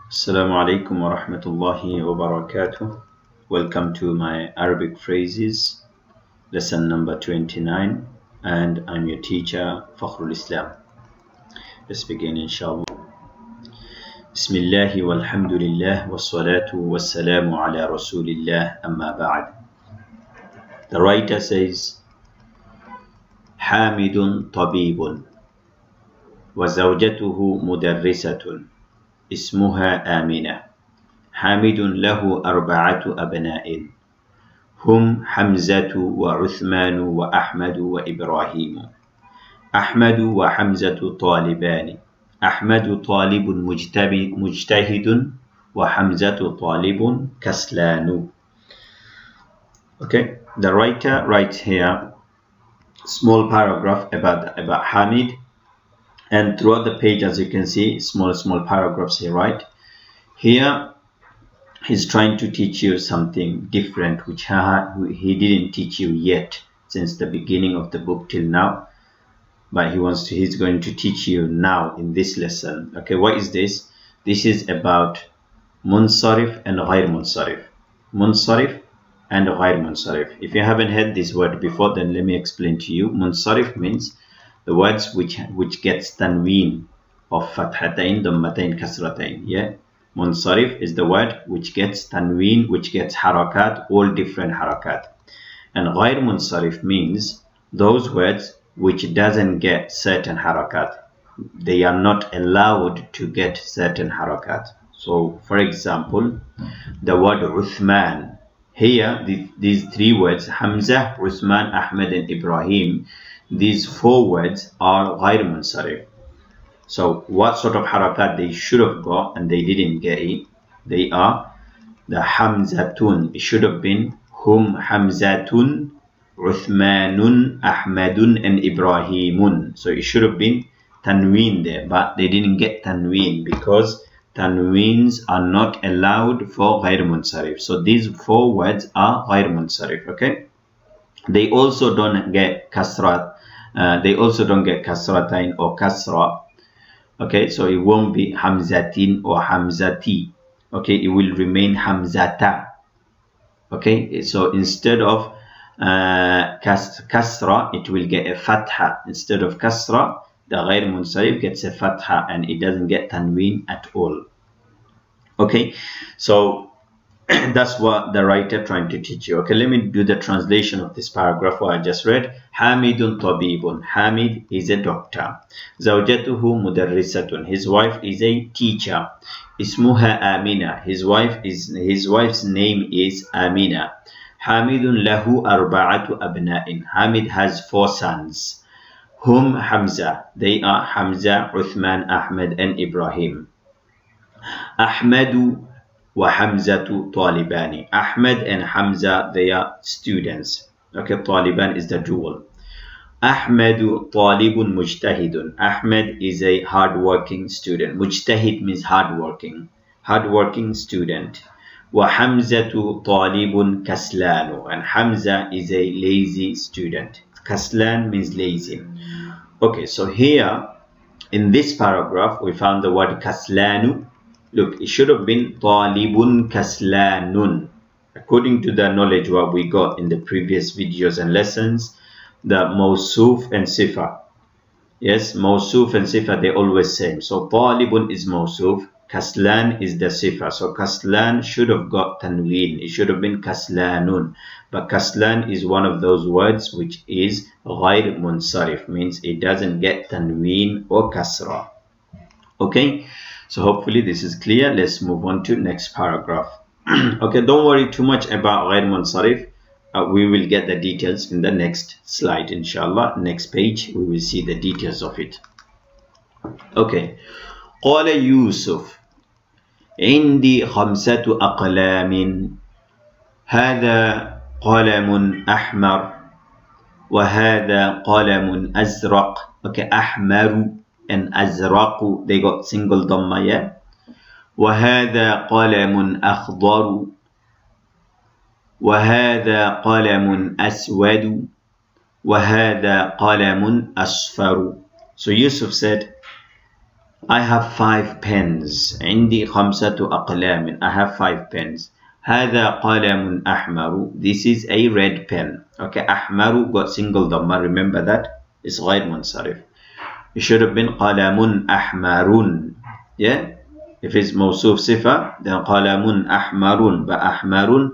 Assalamu alaikum wa rahmatullahi wa barakatuh. Welcome to my Arabic phrases, lesson number 29, and I'm your teacher, Fakhrul Islam. Let's begin, inshallah. Bismillah walhamdulillah wassalatu wassalamu ala rasulillah amma ba'd. The writer says, Hamidun tabibun wa zawjatuhu mudarrisatun اسمها آمنة حامد له 4 أبناء هم حمزة وعثمان وأحمد وإبراهيم أحمد وحمزة طالبان أحمد طالب مجتهد وحمزة طالب كسلان. Okay, the writer writes here small paragraph about Hamid. And throughout the page, as you can see, small paragraphs here, right? Here, he's trying to teach you something different, which he didn't teach you yet since the beginning of the book till now. But he's going to teach you now in this lesson. Okay, what is this? This is about munsarif and ghair munsarif. Munsarif and ghair munsarif. If you haven't heard this word before, then let me explain to you. Munsarif means the words which gets tanween of fathatain, dhammatain, kasratain. Yeah, munsarif is the word which gets tanween, which gets harakat, all different harakat. And ghair munsarif means those words which doesn't get certain harakat. They are not allowed to get certain harakat. So, for example, the word Uthman. Here, these 3 words, Hamza, Uthman, Ahmed, and Ibrahim. These 4 words are ghair munsarif. So what sort of harakat they should have got and they didn't get it? They are the hamzatun. It should have been hum hamzatun, Uthmanun, Ahmadun, and Ibrahimun. So it should have been tanween there, but they didn't get tanween because tanweens are not allowed for ghair munsarif. So these 4 words are ghair munsarif. Okay, they also don't get kasrat. They also don't get kasratain or kasra. Okay, so it won't be hamzatin or hamzati. Okay, it will remain hamzata. Okay, so instead of kasra, it will get a fatha. Instead of kasra, the ghair munsarif gets a fatha and it doesn't get tanween at all. Okay, so that's what the writer trying to teach you. Okay, let me do the translation of this paragraph what I just read. Hamidun tabibun. Hamid is a doctor. Zawjatuhu mudarrisatun. His wife is a teacher. Ismuha Amina. His wife's name is Amina. Hamidun lahu 4 abna'in. Hamid has 4 sons. Hum Hamza. They are Hamza, Uthman, Ahmed, and Ibrahim. Ahmadu wa Hamzatu talibani. Ahmed and Hamza, they are students. Okay, taliban is the dual. Ahmadu talibun mujtahidun. Ahmed is a hard-working student. Mujtahid means hard-working student. Wa Hamzatu talibun kaslanu. And Hamza is a lazy student. Kaslan means lazy. Okay, so here in this paragraph we found the word kaslanu. Look, it should have been talibun kaslanun. According to the knowledge what we got in the previous videos and lessons, the mawsuf and sifa. Yes, mawsuf and sifa, they always same. So talibun is mawsuf, kaslan is the sifa. So kaslan should have got tanween. It should have been kaslanun. But kaslan is one of those words which is ghair munsarif, means it doesn't get tanween or kasra. Okay, so hopefully this is clear. Let's move on to next paragraph. Okay, don't worry too much about ghair munsarif. We will get the details in the next slide, inshallah. Next page, we will see the details of it. Okay. قال يوسف عندي 5 أقلام هذا قلم أحمر وهذا قلم أزرق. Okay, أحمر and أزرق, they got single dhamma, yeah. وهذا قلم أخضر وهذا قلم أسود وهذا قلم أصفر. So Yusuf said, I have 5 pens. عندي 5 أقلام. I have 5 pens. هذا قلم أحمر. This is a red pen. Okay, أحمر got single dhamma. Remember that? It's غير منصرف. It should have been قلم أحمر. Yeah? If it's موصوف صفة, then قلم أحمر. But أحمر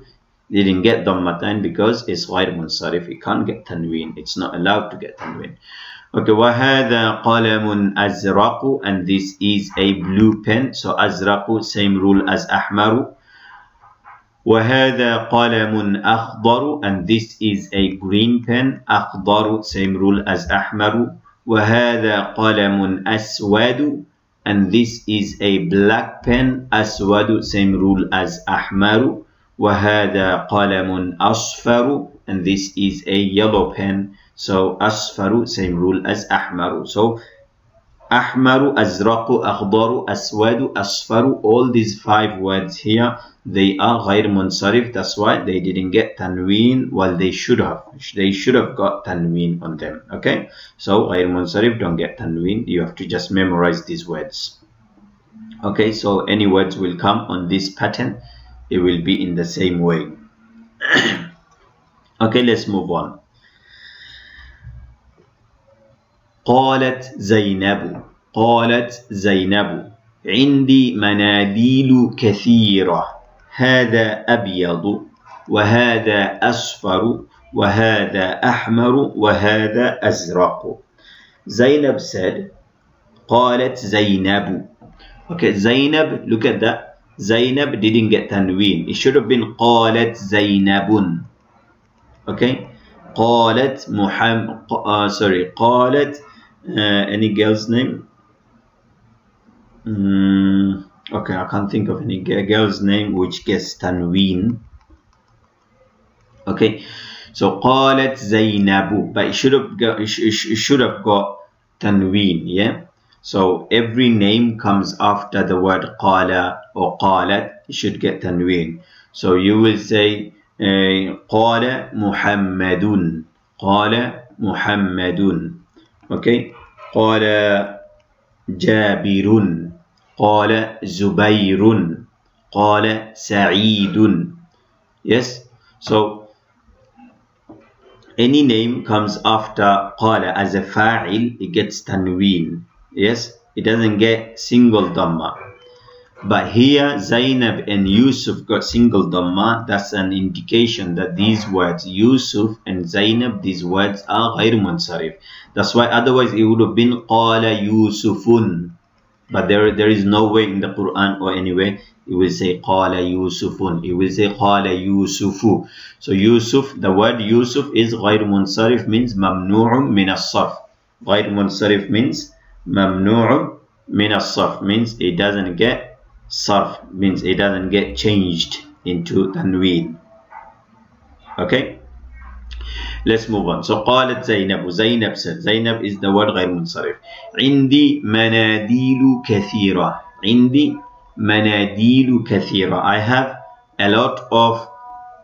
didn't get dhammatain because it's غير منصرف. It can't get tanween. It's not allowed to get tanween. Okay, وهذا قلم أزرق, and this is a blue pen. So أزرق, same rule as أحمر. وهذا قلم أخضر, and this is a green pen. أخضر, same rule as أحمر. وهذا قلم أسود, and this is a black pen. أسود, same rule as أحمر. وهذا قلم أصفر, and this is a yellow pen. So أصفر, same rule as أحمر. So أحمر, أزرق, أخضر, أسود, أصفر, all these 5 words here, they are غير منصرف. That's why they didn't get tanween. Well, they should have. They should have got tanween on them. Okay, so غير منصرف don't get tanween. You have to just memorize these words. Okay, so any words will come on this pattern. It will be in the same way. Okay, let's move on. قالت زينب. قالت زينب عندي مناديل كثيرة. هذا أبيض وهذا أصفر وهذا أحمر وهذا أزرق. Zainab said, قالت زينب. Okay, Zainab, look at that. Zainab didn't get tanween. It should have been قالت زينب. Okay, قالت قالت any girl's name? Okay, I can't think of any girl's name which gets tanween. Okay, so قالت زينب, but it should have got tanween. Yeah, so every name comes after the word قال or قالت. It should get tanween. So you will say قال محمد. قال محمد. Okay, قال جابر. قال زبير. قال سعيد. Yes, so any name comes after قال as a fa'il, it gets tanween. Yes, it doesn't get single dhamma. But here Zainab and Yusuf got single dhamma. That's an indication that these words Yusuf and Zainab, these words are غير منصرف. That's why otherwise it would have been قال يوسف. But there is no way in the Quran or anywhere it will say قال يوسف. It will say قال يوسف. So Yusuf, the word Yusuf is غير منصرف, means ممنوع من الصرف. غير منصرف means ممنوع من الصرف, means it doesn't get sarf, means it doesn't get changed into tanween. Okay, let's move on. So قالت زينب. Zainab said. Zainab is the word غير منصرف. عندي مناديل كثيرة. عندي مناديل كثيرة. I have a lot of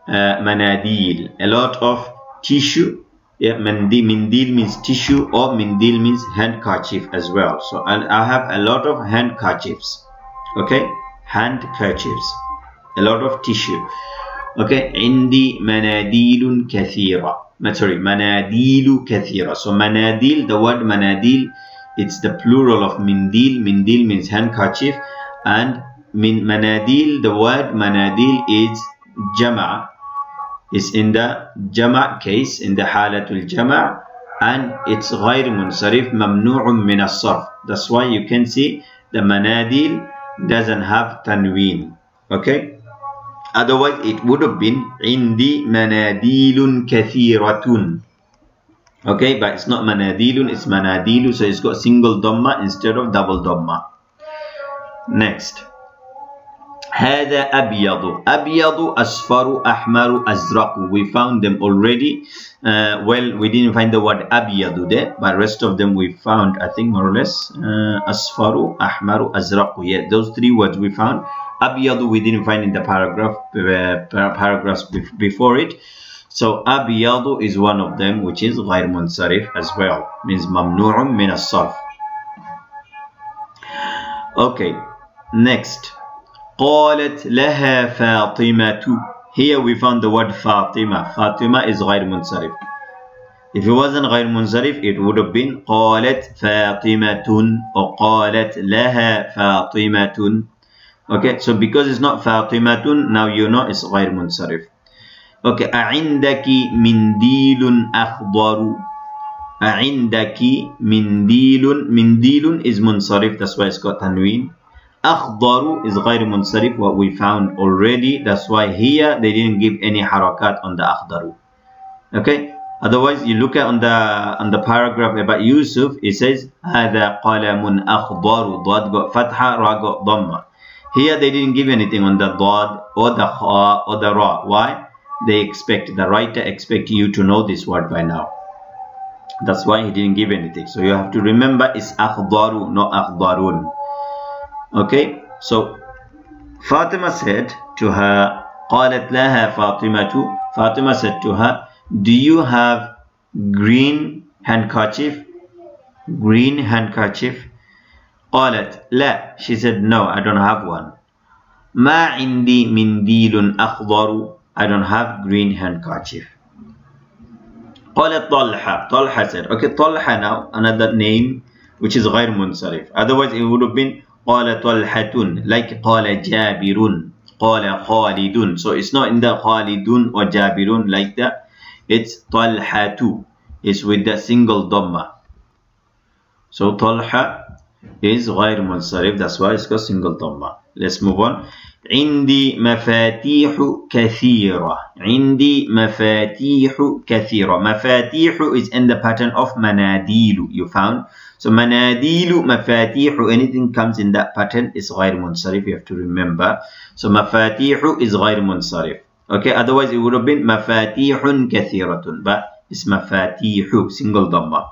manadil, a lot of tissue. Yeah, mindil means tissue, or mindil means handkerchief as well. So I have a lot of handkerchiefs. Okay, handkerchiefs, a lot of tissue. Okay, عندي مناديل كثيرة. Sorry, مناديل كثيرة. So manadil, the word manadil, it's the plural of mindil. Mindil means handkerchief, and manadil, the word manadil is jama'. It's in the jama' case, in the halatul jama', and it's غير منصرف, ممنوع من الصرف. That's why you can see the manadil doesn't have tanween. Okay, otherwise it would have been عندي مناديل كثيرة. Okay, but it's not manadilun, it's manadilu, so it's got single dhamma instead of double dhamma. Next, هذا أبيض. أبيض, أصفر, أحمر, أزرق. We found them already. Well, we didn't find the word أبيض there, but rest of them we found, I think, more or less. أصفر, أحمر, أزرق. Yeah, those 3 words we found. أبيض we didn't find in the paragraphs before it. So أبيض is one of them, which is غير منصرف as well, means ممنوع من الصرف. Okay, next. قالت لها فاطمة. Here we found the word Fatima. Fatima is غير منصرف. If it wasn't غير منصرف, it would have been قالت فاطمة or قالت لها فاطمة. Okay, so because it's not فاطمة, now you know it's غير منصرف. Okay, أعندك منديل أخضر. أعندك منديل. منديل is منصرف, that's why it's got tanween. أخضر is غير منصرف, what we found already, that's why here they didn't give any harakat on the أخضر. Okay, otherwise you look at on the paragraph about Yusuf, it says هذا قلم أخضر. ضاد got fatha, ra got dhamma. Here they didn't give anything on the ضاد or the kha or the ra. Why? The writer expect you to know this word by now. That's why he didn't give anything. So you have to remember it's أخضر, not أخضرون. Okay, so Fatima said to her, قالت لها فاطمة. Fatima said to her, do you have green handkerchief? Green handkerchief? قالت لا. She said, no, I don't have one. ما عندي منديل أخضر. I don't have green handkerchief. قالت طلحة. Talha said, okay, Talha now, another name which is غير منصرف. Otherwise it would have been قال طلحة, like قال جابر, قال خالد. So it's not in the خالدون or جابرون like that. It's طلحة. It's with the single dhamma. So Talha is غير منصرف. That's why it's got single dhamma. Let's move on. عندي مفاتيح كثيرة. عندي مفاتيح كثيرة. مفاتيح is in the pattern of مناديل. You found. So مناديل, مفاتيح, anything comes in that pattern is غير منصرف. You have to remember. So مفاتيح is غير منصرف. Okay, otherwise it would have been مفاتيح كثيرة. But it's مفاتيح, single dhamma.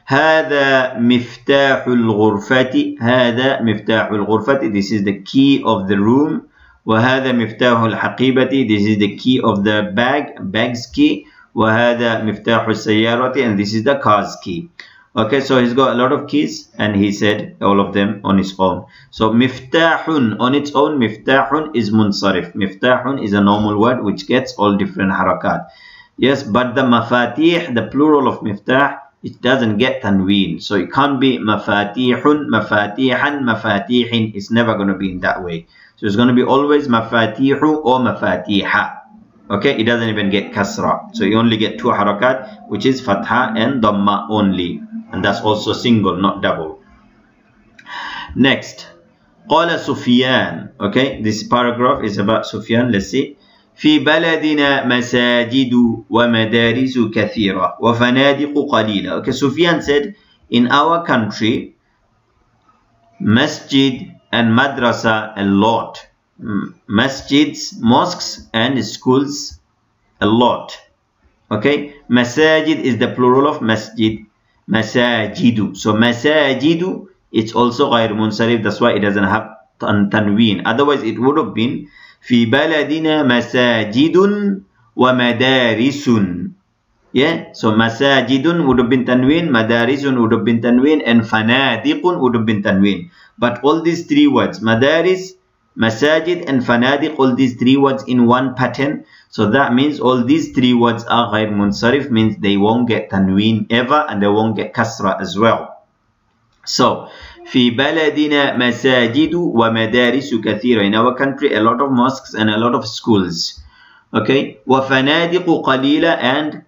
هذا مفتاح الغرفة. هذا مفتاح الغرفة. This is the key of the room. وهذا مفتاح الحقيبة. This is the key of the bag's key. وهذا مفتاح السيارة. And this is the car's key. Okay, so he's got a lot of keys and he said all of them on his own. So miftahun on its own, miftahun is munsarif. Miftahun is a normal word which gets all different harakat. Yes, but the mafatih, the plural of miftah, it doesn't get tanween. So it can't be mafatihun, mafatihan, mafatihin. It's never going to be in that way. So it's going to be always mafatihu or mafatiha. Okay, it doesn't even get kasra. So you only get two harakat, which is fatha and dhamma only. And that's also single, not double. Next, قال سفيان. Okay, this paragraph is about Sufyan. Let's see. في بلدنا مساجد ومدارس كثيرة وفنادق قليلة. Okay, Sufyan said, in our country, masjid and madrasa a lot. Masjids, mosques and schools a lot. Okay, masajid is the plural of masjid. Masajidu. So masajidu, it's also غير منصرف. That's why it doesn't have tanween. Otherwise it would have been في بلدنا مساجد ومدارس. Yeah, so masajidun would have been tanween, madarisun would have been tanween, and fanadiqun would have been tanween. But all these three words, madaris, masajid and fanadiq, all these three words in one pattern. So that means all these three words are غير منصرف, means they won't get tanween ever and they won't get kasra as well. So في بلدنا مساجد ومدارس كثيرة. In our country, a lot of mosques and a lot of schools. Okay, وفنادق قليلة and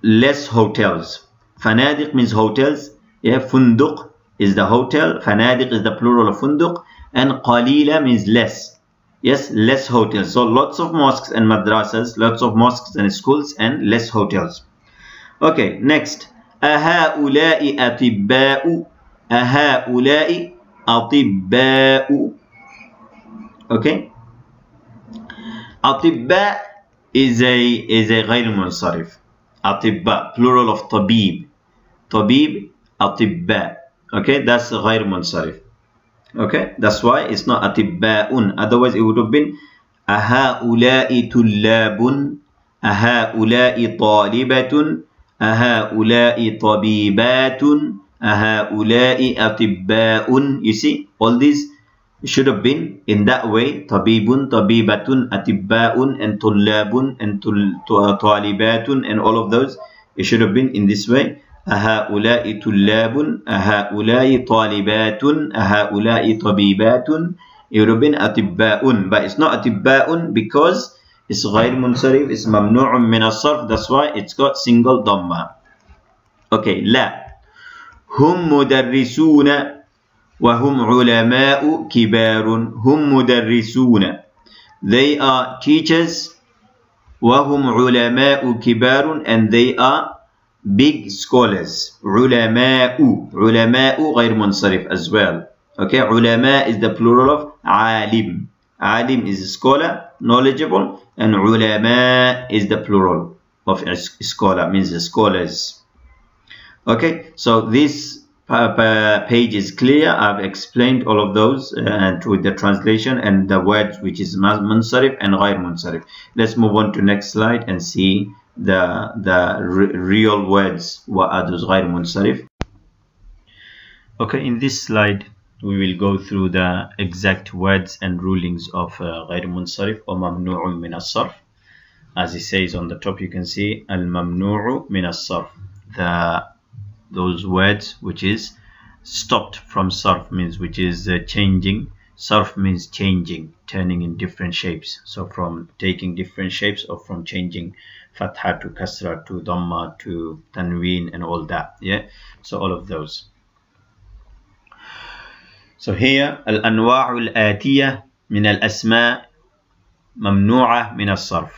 less hotels. فنادق means hotels. Yeah, funduq is the hotel. فنادق is the plural of funduq. And قليلة means less. Yes, less hotels. So lots of mosques and madrasas, lots of mosques and schools and less hotels. Okay, next. أهؤلاء أطباء. أهؤلاء أطباء. Okay. أطباء is a غير منصرف. أطباء, plural of طبيب. طبيب أطباء. Okay, that's غير منصرف. Okay, that's why it's not أطباء. Otherwise it would have been أهؤلاء طلاب. أهؤلاء طالبة. أهؤلاء طبيبات. أهؤلاء أطباء. You see, all these should have been in that way. طبيب, طبيبة, أطباء, and طلاب, and طالبات, and all of those. It should have been in this way. أهؤلاء طلاب, أهؤلاء طالبات, أهؤلاء طبيبات. It would have been أطباء, but it's not أطباء because it's غير منصرف, it's ممنوع من الصرف. That's why it's got single ضمة. Okay, لا. هم مدرسون وهم علماء كبار. هم مدرسون, they are teachers. وهم علماء كبار, and they are big scholars. علماء, علماء غير منصرف as well. Okay, علماء is the plural of عالم. عالم is a scholar, knowledgeable, and علماء is the plural of scholar, means the scholars. Okay, so this page is clear. I've explained all of those with the translation and the words which is munsarif and غير munsarif. Let's move on to next slide and see the real words. What are those غير munsarif? Okay, in this slide we will go through the exact words and rulings of غير munsarif or ممنوع من الصرف. As it says on the top, you can see الممنوع من الصرف, those words which is stopped from sarf, means which is changing. Sarf means changing, turning in different shapes. So from taking different shapes, or from changing fatha to kasra to dhamma to tanween and all that. Yeah, so all of those. So here al-anwa' al-atiyah min al-asma' mamnu'ah min al-sarf.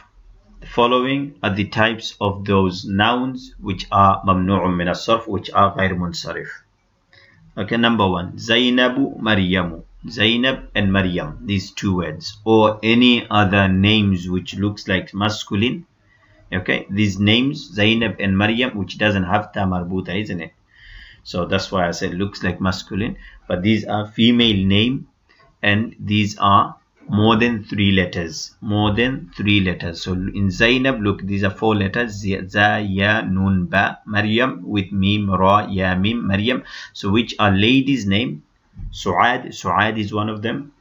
The following are the types of those nouns which are mamnu'un min as-sarf, which are غير munsarif. Okay, number one, Zainabu, Maryamu. Zainab and Maryam, these two words, or any other names which looks like masculine. Okay, these names Zainab and Maryam, which doesn't have ta marbuta, isn't it? So that's why I said looks like masculine, but these are female name, and these are more than 3 letters. More than 3 letters. So in Zainab, look, these are 4 letters. Za, Ya, Nun, Ba. Maryam with Mim, Ra, Ya, Mim, Maryam. So which are ladies' name. Su'ad, Su'ad is one of them.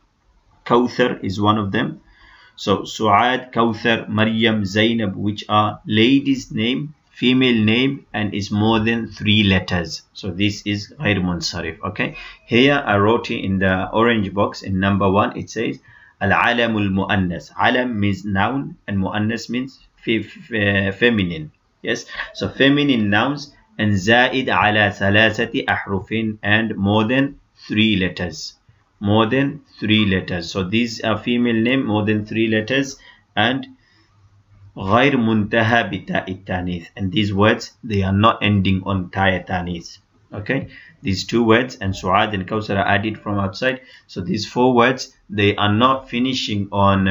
Kawthar is one of them. So Su'ad, Kawthar, Maryam, Zainab, which are ladies' name, female name, and is more than 3 letters. So this is غير munsarif. Okay. Here I wrote it in the orange box in number 1. It says Al-alamul mu'annas. Alam means noun and mu'annas means feminine. Yes, so feminine nouns, and zaid ala thalathati ahrufin, and more than 3 letters. More than 3 letters. So these are female name, more than 3 letters, and غير منتهى بتاء التانيث. And these words, they are not ending on ta tanith. Okay, these 2 words and Su'ad and Kawthar are added from outside. So these 4 words, they are not finishing on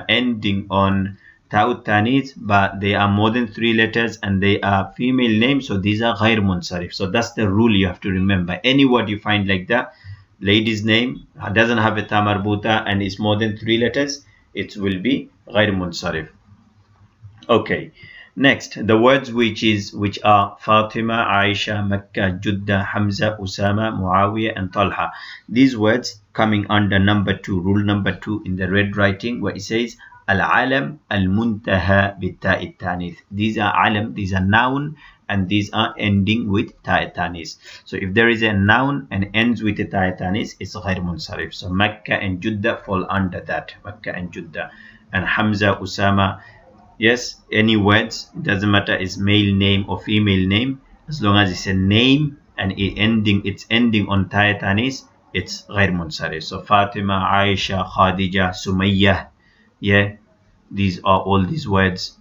ending on ta'ut tanith, but they are more than 3 letters and they are female names. So these are غير munsarif. So that's the rule you have to remember. Any word you find like that, lady's name doesn't have a ta marbuta and is more than 3 letters, it will be غير munsarif. Okay. Next, the words which are Fatima, Aisha, Makkah, Judda, Hamza, Usama, Muawiyah, and Talha. These words coming under number 2, rule number 2 in the red writing, where it says Al-alam al-muntaha bit-ta'i tanith. These are alam, these are noun, and these are ending with ta'i tanith. So if there is a noun and ends with a ta'i tanith, it's غير munsarif. So Makkah and Judda fall under that. Makkah and Judda, and Hamza, Usama. Yes, any words, it doesn't matter is male name or female name, as long as it's a name and it's ending on ta'i tanith, it's غير munsarif. So Fatima, Aisha, Khadija, Sumayyah, yeah, these are all these words,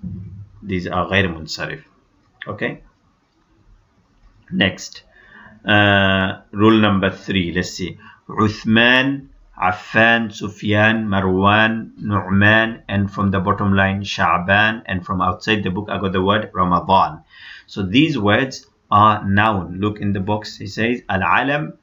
these are غير munsarif. Okay. Next, rule number 3. Let's see. Uthman, Affan, Sufyan, Marwan, Nu'man, and from the bottom line Sha'ban, and from outside the book I got the word Ramadan. So these words are noun. Look in the box, it says Al-alam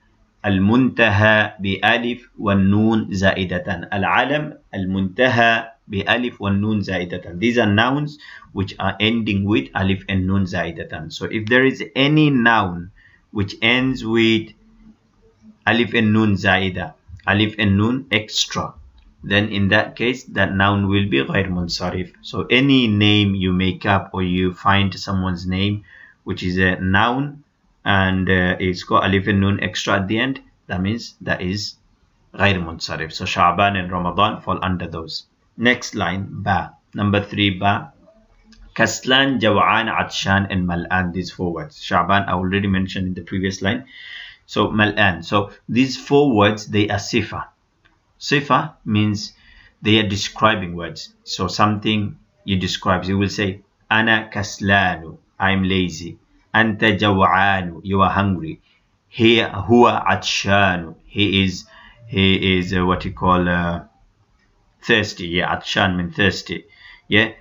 al-muntaha bi-alif wa-nun za'idatan. Al-alam al-muntaha bi-alif wa-nun za'idatan. These are nouns which are ending with alif and nun za'idatan. So if there is any noun which ends with alif and nun zaida, alif and nun extra, then in that case that noun will be غير منصرف. So any name you make up or you find someone's name which is a noun and it's got alif and nun extra at the end, that means that is غير منصرف. So Sha'ban and Ramadan fall under those. Next line, ba. Number 3, ba. Kaslan, Jaw'an, Atshan, and Mal'an. These 4 words. Sha'ban I already mentioned in the previous line. So Mal'an. So these 4 words, they are sifa. Sifa means they are describing words. So something you describe. You will say, Ana kaslanu, I'm lazy. Anta jaw'anu, you are hungry. Huwa atshanu, he is what you call thirsty. Yeah, atshan means thirsty. Yeah.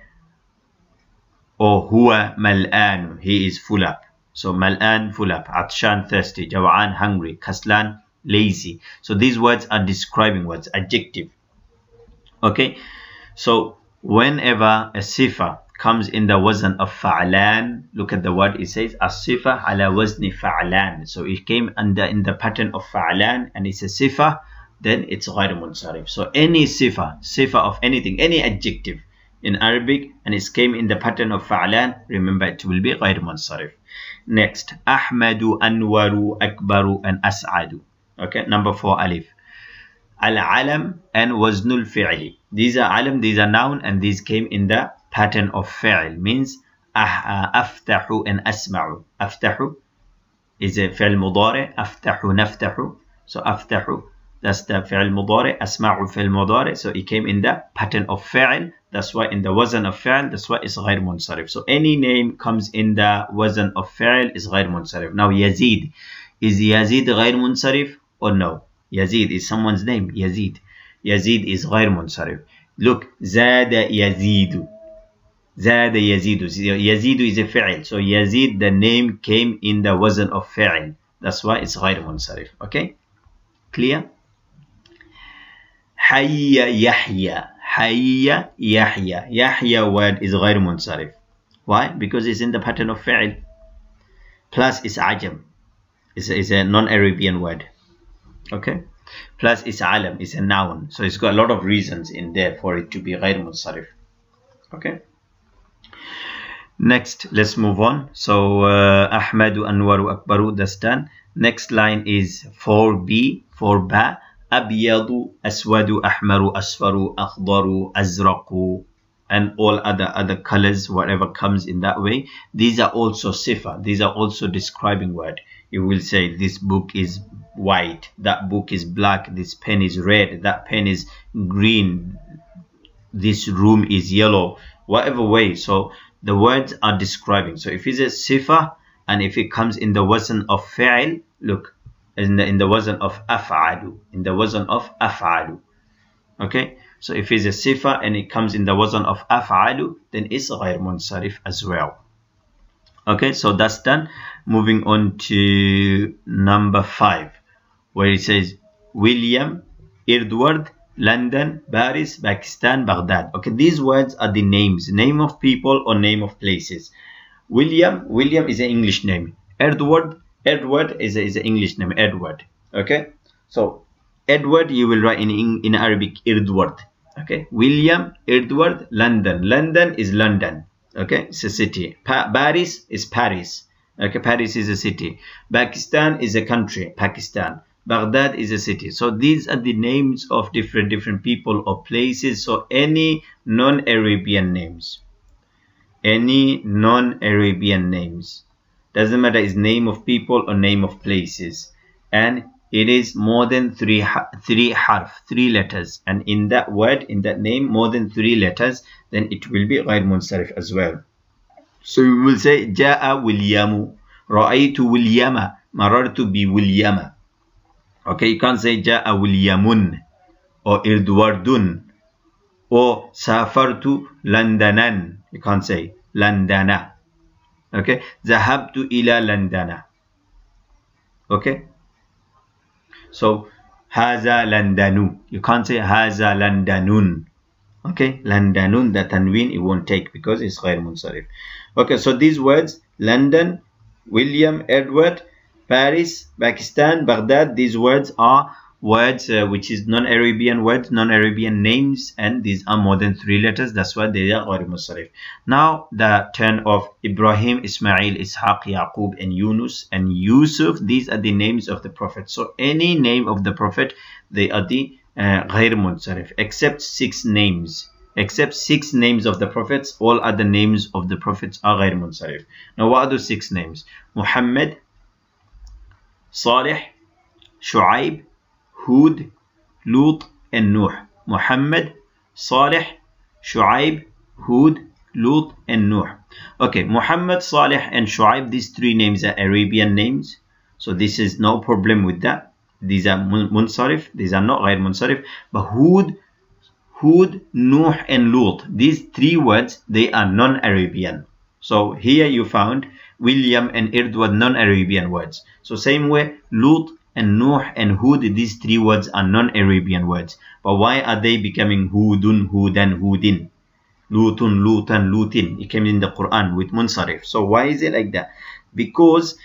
Or huwa mal'anu, he is full up. So mal'an, full up. Atshan, thirsty. Jaw'an, hungry. Kaslan, lazy. So these words are describing words, adjective. Okay. So whenever a sifa comes in the wazn of fa'lan, look at the word, it says as-sifa ala wazni fa'lan. So it came in the pattern of fa'lan and it's a sifa, then it's غير منصرف. So any sifa of anything, any adjective in Arabic, and it came in the pattern of fa'lan, remember it will be غير منصرف. Next, Ahmadu, Anwaru, Akbaru, and As'adu. Okay, number 4, alif. Al-alam and waznul fi'li. These are alam, these are noun, and these came in the pattern of fi'l, means aftahu and asma'u. Aftahu is a fi'l mudari, aftahu naftahu. So aftahu, that's the fi'l mudari, asma'u fi'l mudari. So it came in the pattern of fi'l. That's why in the wazn of fi'l, that's why it's غير منصرف. So any name comes in the wazn of fi'l is غير منصرف. Now Yazid, is Yazid غير منصرف or no? Yazid is someone's name. Yazid is غير منصرف. Look, Zada Yazidu. Zada Yazidu. Yazidu is a fi'l. So Yazid, the name came in the wazn of fi'l. That's why it's غير منصرف. Okay? Clear? Hayya Yahya. Hayya Yahya. Yahya word is غير منصرف. Why? Because it's in the pattern of fi'l. Plus it's ajam. It's a non-Arabian word. Okay? Plus it's alam. It's a noun. So it's got a lot of reasons in there for it to be غير منصرف. Okay? Next, let's move on. So Ahmadu, Anwaru, Akbaru, that's done. Next line is 4b, 4ba. Abyadu, Aswadu, Ahmaru, Asfaru, Akhdaru, Azraqu, and all other colors, whatever comes in that way. These are also sifa. These are also describing word. You will say this book is white, that book is black, this pen is red, that pen is green, this room is yellow, whatever way. So the words are describing. So if it's a sifa and if it comes in the wazn of fi'l, look, in the wazn of af'alu, in the wazn of af'alu. Okay, so if it's a sifa and it comes in the wazn of af'alu, then it's غير منصرف as well. Okay, so that's done. Moving on to number 5, where it says William, Edward, London, Paris, Pakistan, Baghdad. Okay, these words are the names, name of people or name of places. William is an English name. Edward is an English name, Edward. Okay, so Edward you will write in Arabic Edward. Okay, William, Edward, London is London. Okay, it's a city. Paris is Paris. Okay, Paris is a city. Pakistan is a country, Pakistan. Baghdad is a city. So these are the names of different people or places. So any non-Arabian names, doesn't matter, is name of people or name of places, and it is more than three letters, and in that word, in that name, more than 3 letters, then it will be غير منصرف as well. So you will say جاء وِلْيَامُ, رأيت وِلْيَامَ, مررت بوِلْيَامَ. Okay, you can't say جاء وِلْيَامٌ or إِرْدْوَرْدٌ or سافرت لندنا. You can't say لندنا. Okay, ذهبت إلى لندن. Okay, so هذا لندن. You can't say هذا لندن. Okay, لندن, the tanween it won't take because it's غير منصرف. Okay, so these words, London, William, Edward, Paris, Pakistan, Baghdad. These words are words which is non-Arabian words, non-Arabian names, and these are more than 3 letters. That's why they are غير منصرف. Now the turn of Ibrahim, Ismail, Ishaq, Yaqub, and Yunus and Yusuf. These are the names of the prophet. So any name of the prophet, they are the غير منصرف, except 6 names. Except 6 names of the prophets, all other names of the prophets are غير منصرف. Now what are those 6 names? Muhammad, Salih, Shu'aib, Hud, Lut, and Nuh. Muhammad, Salih, Shu'aib, Hud, Lut, and Nuh. Okay, Muhammad, Salih, and Shu'aib, these 3 names are Arabian names. So this is no problem with that. These are munsarif, these are not غير munsarif. But Hud, Nuh, and Lut, these 3 words, they are non-Arabian. So here you found William and Ird were non-Arabian words. So same way, Lut and Nuh and Hud, these 3 words are non-Arabian words. But why are they becoming Hudun, Hudan, Hudin? Lutun, Lutan, Lutin. It came in the Quran with munsarif. So why is it like that? Because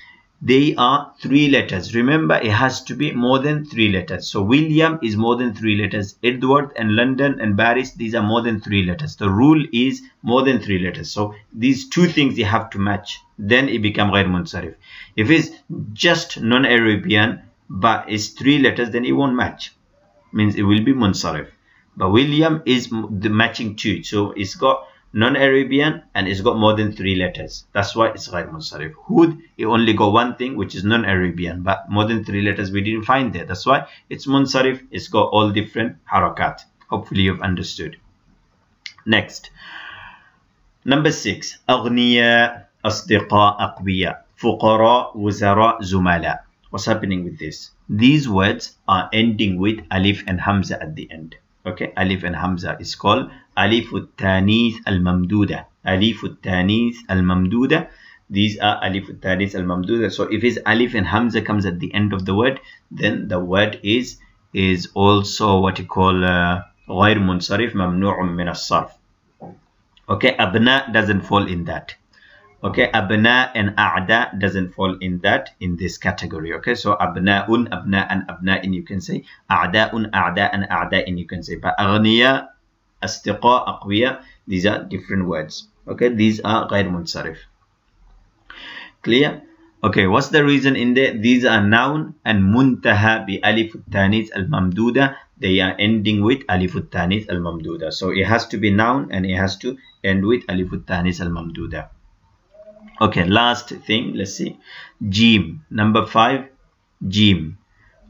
they are 3 letters. Remember, it has to be more than 3 letters. So William is more than 3 letters. Edward and London and Paris, these are more than 3 letters. The rule is more than 3 letters. So these 2 things you have to match. Then it becomes غير منصرف. If it's just non-Arabian but it's 3 letters, then it won't match. Means it will be munsarif. But William is the matching 2. So it's got non-Arabian and it's got more than 3 letters. That's why it's غير منصرف. Hud, it only got 1 thing, which is non-Arabian, but more than 3 letters we didn't find there. That's why it's munsarif. It's got all different harakat. Hopefully you've understood. Next, number 6. أغنياء, أصدقاء, أقوياء, فقراء, وزراء, زملاء. What's happening with this? These words are ending with alif and hamza at the end. Okay, alif and hamza is called alif al-tanith al-mamduda. Alif al-tanith al-mamduda. These are alif al-tanith al-mamduda. So if it's alif and hamza comes at the end of the word, then the word is also what you call غير منصرف ممنوع من الصرف. Okay, abna doesn't fall in that. Okay, abna and a'da doesn't fall in this category. Okay, so abna'un, abna'an, abna'in you can say, a'da'un, a'da'an, a'da'in you can say. But aghniya, asdiqa, aqwiya, these are different words. Okay, these are غير منصرف. Clear? Okay, what's the reason in there? These are noun and muntaha bi alif al-tanith al-mamduda. They are ending with alif al-tanith al-mamduda. So it has to be noun and it has to end with alif al-tanith al-mamduda. Okay, last thing, let's see. Jim, number 5, Jim.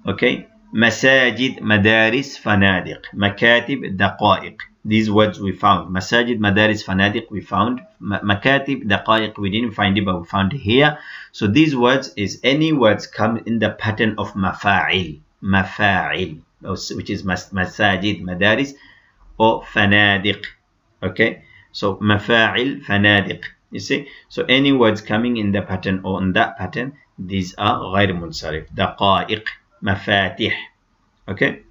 Okay, masajid, madaris, fanadiq, makatib, daqaiq. These words we found. Masajid, madaris, fanadiq we found. Makatib, daqaiq we didn't find it, but we found it here. So these words is any words come in the pattern of mafa'il. Mafa'il, which is masajid, madaris, or fanadiq. Okay, so mafa'il, fanadiq. You see, so any words coming in the pattern or in that pattern, these are غير منصرف. دقائق, مفاتيح. Okay.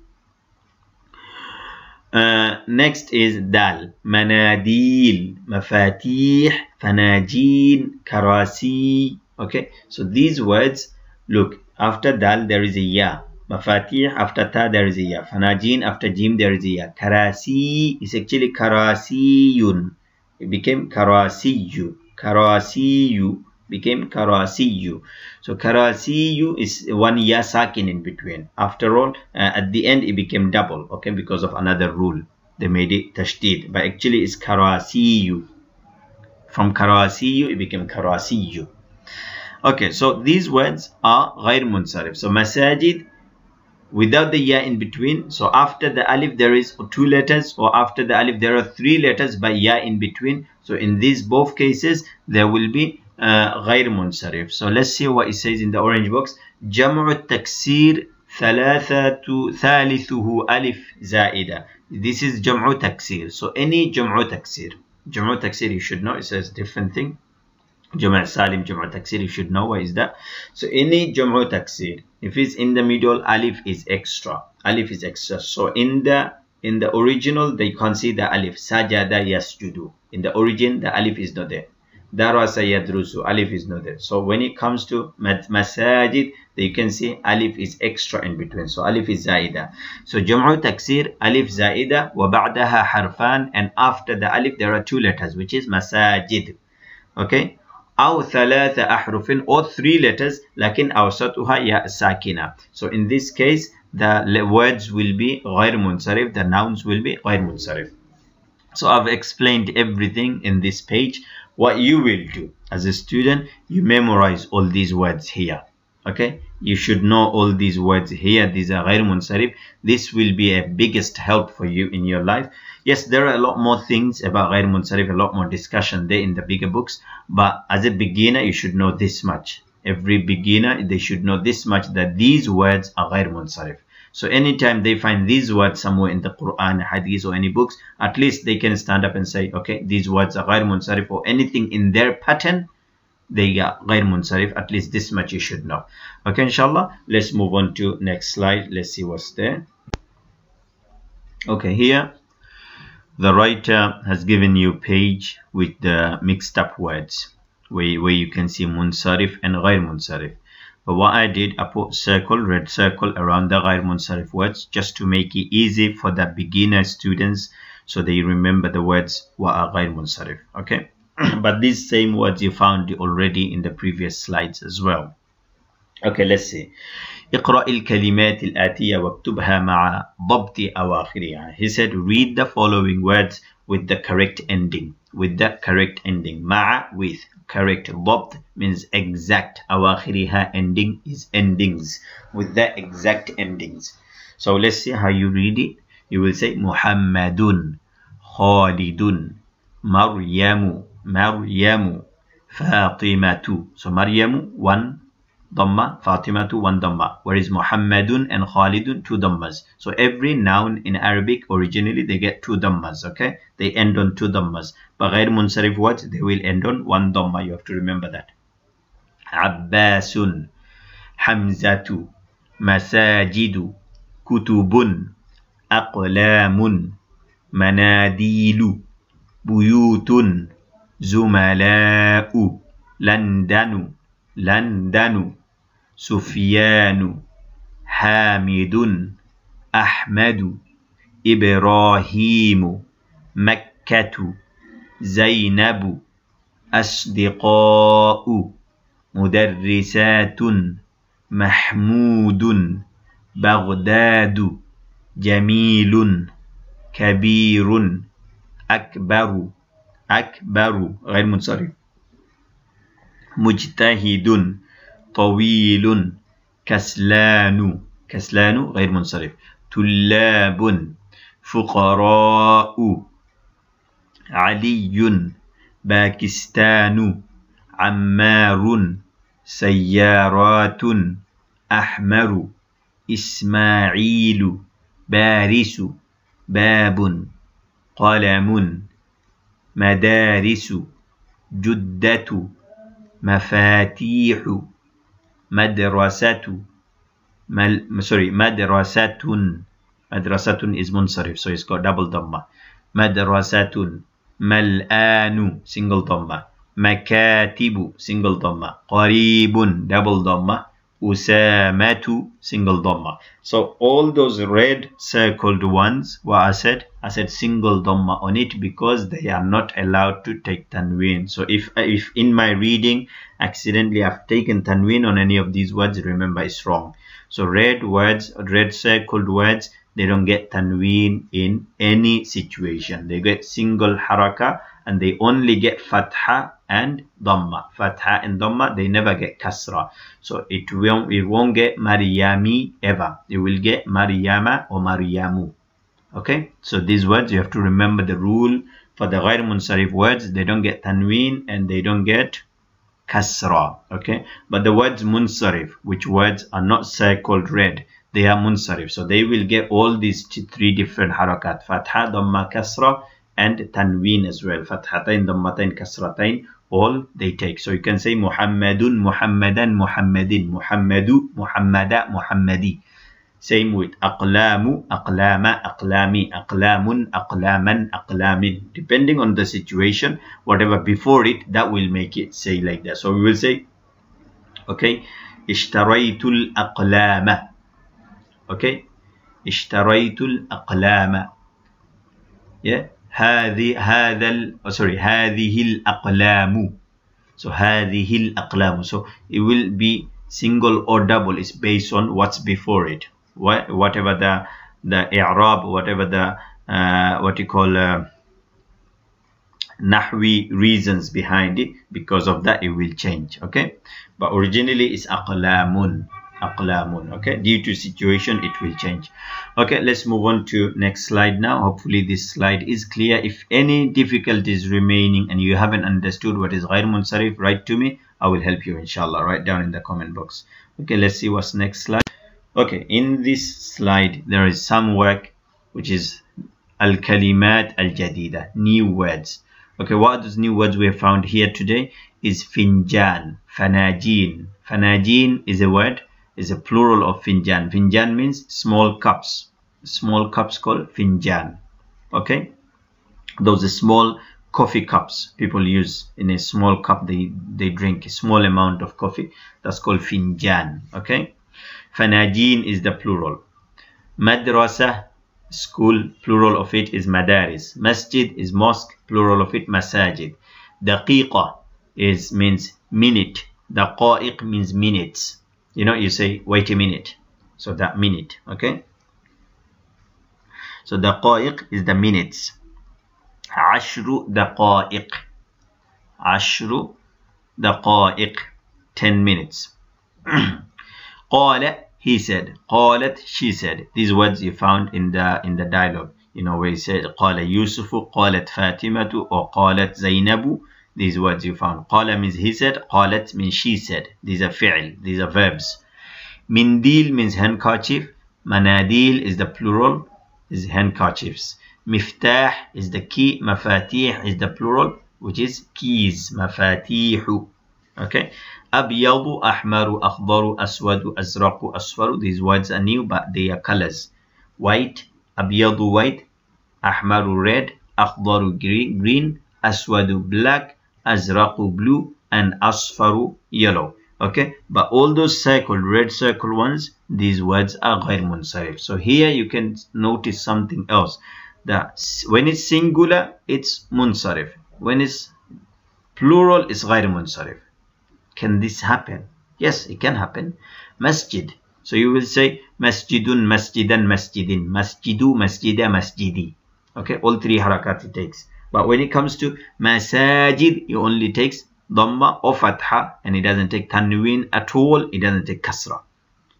Next is dal. مناديل, مفاتيح, فناجين, كراسي. Okay, so these words, look, after dal there is a ya. مفاتيح, after ta there is a ya. فناجين, after jim there is a ya. كراسي is actually كراسيٌ. It became karasiyu. Karasiyu became karasiyu. So karasiyu is 1 ya sakin in between. After all, at the end it became double. Okay, because of another rule. They made it tashdid. But actually it's karasiyu. From karasiyu it became karasiyu. Okay, so these words are غير منصرف. So masajid, without the ya in between. So after the alif there is 2 letters, or after the alif there are 3 letters by ya in between. So in these both cases there will be غير منصرف. So let's see what it says in the orange box. جمع التكسير ثالثه ألف زائدة. This is جمع تكسير. So any جمع تكسير. جمع تكسير you should know, it says different thing. Jama' Salim, Jama' Taksir, you should know what is that. So any Jama' Taksir, if it's in the middle, alif is extra. Alif is extra. So in the original, they can't see the alif. Sajada yasjudu. In the origin, the alif is not there. Darasa yadrusu, alif is not there. So when it comes to masajid, you can see alif is extra in between. So alif is zaida. So jam'u taksir, alif zaida wa ba'daha harfan, and after the alif there are two letters, which is masajid. Okay. أو ثلاث أحرف, or three letters, لكن أوسطها ياء ساكنة. So in this case the words will be غير منصرف, the nouns will be غير منصرف. So I've explained everything in this page. What you will do as a student, you memorize all these words here. Okay, you should know all these words here. These are غير منصرف. This will be a biggest help for you in your life. Yes, there are a lot more things about غير منصرف, a lot more discussion there in the bigger books, but as a beginner you should know this much. Every beginner, they should know this much, that these words are غير منصرف. So anytime they find these words somewhere in the Quran, Hadith, or any books, at least they can stand up and say, okay, these words are غير منصرف, or anything in their pattern, they are غير منصرف. At least this much you should know. Okay, inshallah, let's move on to next slide. Let's see what's there. Okay, here the writer has given you a page with the mixed up words where you can see munsarif and غير munsarif. But what I did, I put circle, red circle around the غير munsarif words just to make it easy for the beginner students, so they remember the words what are غير munsarif. Okay. But these same words you found already in the previous slides as well. Okay, let's see. اقرأ الكلمات الآتية واكتبها مع ضبط أواخرها. He said, read the following words with the correct ending. With the correct ending. مع, with. Correct. ضبط means exact. أواخرها, ending is endings. With the exact endings. So let's see how you read it. You will say محمد, خالد, مريم, مريم, فاطمة. So مريم, one Dhamma, Fatima to one Dhamma, whereas Muhammadun and Khalidun, two Dhammas. So every noun in Arabic originally they get two Dhammas, okay? They end on two Dhammas. But غير munsarif words, they will end on one Dhamma. You have to remember that. Abbasun, Hamzatu, Masajidu, Kutubun, Aqlamun, Manadilu, Buyutun, Zumala'u, Landanu, Landanu, Sufyanu, Hamidun, Ahmadu, Ibrahimu, Makkatu, Zainabu, Asdiqa'u, Mudarrisatun, Mahmudun, Baghdadu, Jamilun, Kabirun, Akbaru, Akbaru, غير منصرف. مجتهد, طويل, كسلان, كسلان غير منصرف. طلاب, فقراء, علي, باكستان, عمار, سيارات, أحمر, إسماعيل, بارس, باب, قلم, مدارس, جدة, مفاتيح, مدرسة, مدرسة, مدرسة is munsarif, so it's got double dhamma. مدرسة, ملآن, single dhamma. مكاتب, single dhamma. قريب, double dhamma. Usamatu, single dhamma. So all those red circled ones, what I said single dhamma on it, because they are not allowed to take tanween. So if in my reading accidentally I've taken tanween on any of these words, remember it's wrong. So red words, red circled words, they don't get tanween in any situation. They get single haraka, and they only get fatha and dhamma. Fatha and dhamma, they never get kasra. So it won't get Maryami ever. It will get Maryama or Maryamu. Okay, so these words you have to remember the rule for the غير munsarif words. They don't get tanween and they don't get kasra. Okay, but the words munsarif, which words are not circled red, they are munsarif. So they will get all these three different harakat: fatha, dhamma, kasra, and tanween as well. Fathatain, dhammatain, kasratain, all they take. So you can say Muhammadun, Muhammadan, Muhammadin, Muhammadu, Muhammada, Muhammadi. Same with aqlamu, aqlama, aqlami, aqlamun, aqlaman, aqlamin. Depending on the situation, whatever before it, that will make it say like that. So we will say, okay, ishtaraytul aqlama. Okay, ishtaraytul aqlama. Yeah, هذه الأقلام. So هذه الأقلام. So it will be single or double. It's based on what's before it. Whatever the i'rab, whatever the what you call nahwi reasons behind it, because of that it will change. Okay, but originally it's aqlamun, aqlamun. Okay, due to situation it will change. Okay, let's move on to next slide now. Hopefully this slide is clear. If any difficulties remaining and you haven't understood what is ghair munsarif, write to me. I will help you, inshallah. Write down in the comment box. Okay, let's see what's next slide. Okay, in this slide there is some work which is al-kalimat al-jadida, new words. Okay, what are those new words we have found here today is finjan, fanajin. Fanajin is a word, is a plural of finjan. Finjan means small cups. Small cups called finjan. Okay, those are small coffee cups people use. In a small cup they drink a small amount of coffee. That's called finjan. Okay, fanajin is the plural. Madrasa, school, plural of it is madaris. Masjid is mosque, plural of it masajid. Daqiqa means minute. Daqa'iq means minutes. You know, you say wait a minute, so that minute. Okay, so daqa'iq is the minutes. Ashru daqa'iq, ashru daqa'iq, 10 minutes. Qala, he said. Qalat, she said. These words you found in the dialogue, you know, where he said qala Yusufu, qalat Fatimatu, or qalat Zainabu. These words you found. Qala means he said, qalat means she said. These are fi'l, these are verbs. Mindil means handkerchief. Manadil is the plural, is handkerchiefs. Miftah is the key. Mafatih is the plural, which is keys. Mafatihu. Okay. Abyadu, ahmaru, akhdaru, aswadu, azraqu, asfaru. These words are new, but they are colors. White, abyadu, white. Ahmaru, red. Akhdaru, green. Aswadu, black. Azraqu, blue. And asfaru, yellow. Okay, but all those circled, red circle ones, these words are ghair munsarif. So here you can notice something else. That when it's singular, it's munsarif. When it's plural, it's ghair munsarif. Can this happen? Yes, it can happen. Masjid. So you will say masjidun, masjidan, masjidin. Masjidu, masjida, masjidi. Okay, all three harakat it takes. But when it comes to masajid, it only takes dhamma or fatha, and it doesn't take tanween at all. It doesn't take kasra.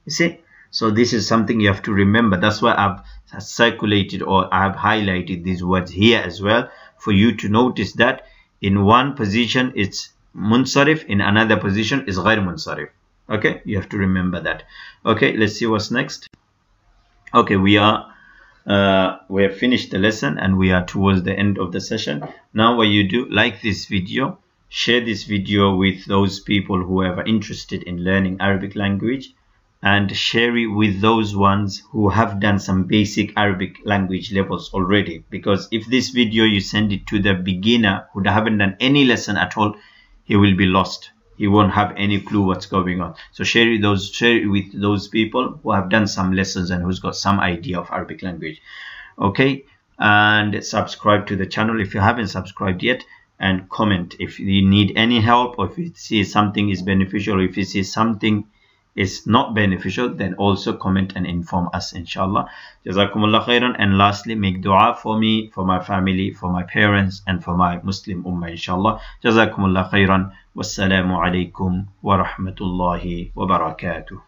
You see? So this is something you have to remember. That's why I've circulated, or I have highlighted these words here as well, for you to notice that in one position it's munsarif, in another position is ghair munsarif. Okay, you have to remember that. Okay, let's see what's next. Okay, we have finished the lesson and we are towards the end of the session. Now what you do, like this video, share this video with those people who are interested in learning Arabic language, and share it with those ones who have done some basic Arabic language levels already. Because if this video you send it to the beginner who haven't done any lesson at all, he will be lost. He won't have any clue what's going on. So share it with those people who have done some lessons and who's got some idea of Arabic language. Okay, and subscribe to the channel if you haven't subscribed yet, and comment if you need any help, or if you see something is beneficial, or if you see something is not beneficial, then also comment and inform us, inshallah. Jazakumullah khairan. And lastly, make dua for me, for my family, for my parents, and for my Muslim ummah, inshallah. Jazakumullah khairan. Wassalamu alaikum wa rahmatullahi wa barakatuh.